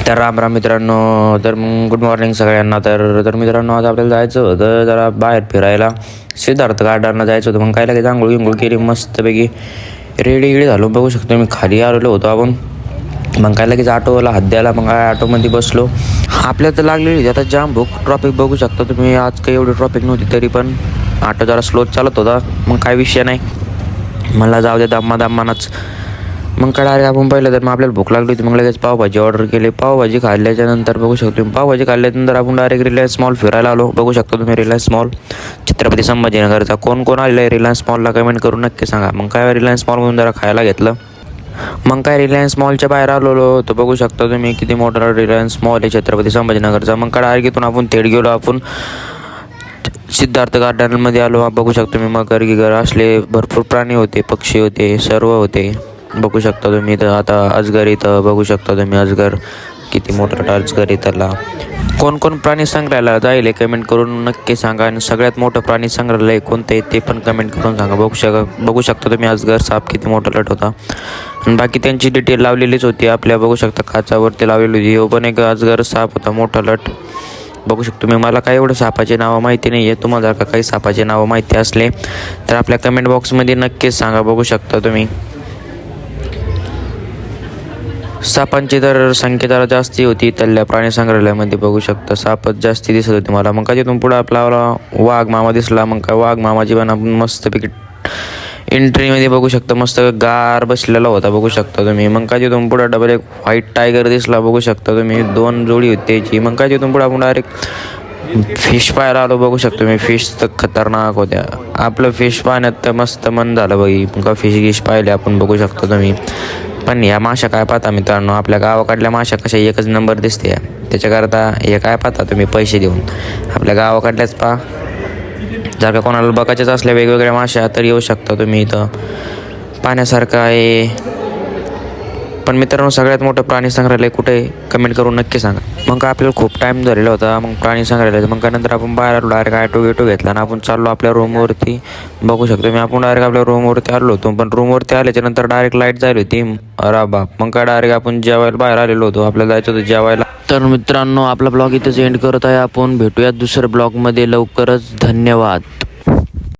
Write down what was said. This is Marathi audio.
तर राम राम मित्रांनो. तर मग गुड मॉर्निंग सगळ्यांना. तर मित्रांनो, आज आपल्याला जायचं होतं जरा बाहेर फिरायला. सिद्धार्थ गार्डनला जायचं होतं. मग काय लगेच आंघोळ गिंघोळ केली मस्तपैकी रेडी गिडी झालो. बघू शकतो मी खाली आलेलो होतो आपण. मग काय लगेच ऑटोला हात द्यायला. मग ऑटोमध्ये बसलो. आपल्याला तर लागलेली होती आता जाम भूक. ट्रॉफिक बघू शकता तुम्ही. आज काही एवढी ट्रॉफिक नव्हती तरी पण ऑटो जरा स्लो चालत होता. मग काय विषय नाही, मला जाऊ दे दम्मानच. मग काय डायरेक्ट आपण पाहिलं तर मग आपल्याला भूक लागली होती. मग लगेच पावभाजी ऑर्डर केली. पावभाजी खाल्ल्याच्या नंतर बघू शकतो पावभाजी खाल्ल्यानंतर आपण डायरेक्ट रिलायन्स मॉल फिरायला आलो. बघू शकता तुम्ही रिलायन्स मॉल छत्रपती संभाजीनगरचा. कोण कोण आलेलं आहे रिलायन्स मॉलला कमेंट करून नक्की सांगा. मग काय रिलायन्स मॉलमधून जरा खायला घेतलं. मग काय रिलायन्स मॉलच्या बाहेर आलेलो तर बघू शकता तुम्ही किती मोठा रिलायन्स मॉल आहे छत्रपती संभाजीनगरचा. मग काय डायरेक्ट इथून आपण थेट गेलो आपण सिद्धार्थ गार्डनमध्ये आलो. बघू शकतो मी मगर गिगर असले भरपूर प्राणी होते, पक्षी होते, सर्व होते. बघू शकता तुम्ही. तर आता अजगर इथं बघू शकता तुम्ही. अजगर किती मोठा अजगर त्याला. कोण कोण प्राणी संग्रहालयाला जाईल कमेंट करून नक्की सांगा. आणि सगळ्यात मोठं प्राणी संग्रहालय कोणतं आहे ते पण कमेंट करून सांगा. बघू शकता तुम्ही अजगर साप किती मोठा लट होता. आणि बाकी त्यांची डिटेल लावलेलीच होती आपल्या. बघू शकता काचावरती लावलेली होती. हो पण एक अजगर साप होता मोठा लट. बघू शकतो मी. मला काय एवढं सापाचे नावं माहिती नाही आहे. तुम्हाला जर का काही सापाचे नावं माहिती असले तर आपल्या कमेंट बॉक्समध्ये नक्कीच सांगा. बघू शकता तुम्ही सापांची तर संख्या जरा जास्ती होती त्याल्या प्राणी संग्रहालयामध्ये. बघू शकता सापच जास्ती दिसत होते मला. मग काय तिथून पुढं आपला वाघ मामा दिसला. मग काय वाघ मामाची पण आपण मस्तपैकी एंट्रीमध्ये बघू शकता मस्त गार बसलेला होता. बघू शकता तुम्ही. मग काय तिथून पुढं डबल एक व्हाईट टायगर दिसला. बघू शकता तुम्ही. 2 जोडी होती त्याची. मग काय तिथून पुढं आपण डायरेक्ट फिश पाहायला आलो. बघू शकतो मी. फिश तर खतरनाक होत्या. आपलं फिश पाहण्यात तर मस्त मन झालं बघी. मग का फिश पाहिले आपण. बघू शकतो तुम्ही. पण ह्या माशा काय पाहता मित्रांनो, आपल्या गावाकडल्या माशा कशा एकच नंबर दिसते. त्याच्याकरता हे काय पाहता तुम्ही पैसे देऊन. आपल्या गावाकडल्याच पहा. जर का कोणाला बघायच्याच असल्या वेगवेगळ्या माशा तर येऊ शकता तुम्ही. इथं पाहण्यासारखं आहे. पण मित्रांनो, सगळ्यात मोठं प्राणी संग्रहालय कुठे आहे कमेंट करून नक्की सांगा. मग काय आपल्याला खूप टाईम झालेला होता मग प्राणी संग्रहालयाचा. मग काय नंतर आपण बाहेर आलो. डायरेक्ट ऑटो घेतला आणि आपण चाललो आपल्या रूमवरती. बघू शकतो मी. आपण डायरेक्ट आपल्या रूमवरती आलो होतो. पण रूमवरती आल्याच्या नंतर डायरेक्ट लाईट झाली होती. अरे बाप. मग काय डायरेक्ट आपण जेवायला बाहेर आलेलो होतो. आपल्याला जायचं होतं जेवायला. तर मित्रांनो, आपला ब्लॉग इथेच एंड करत आहे. आपण भेटूयात दुसऱ्या ब्लॉगमध्ये लवकरच. धन्यवाद.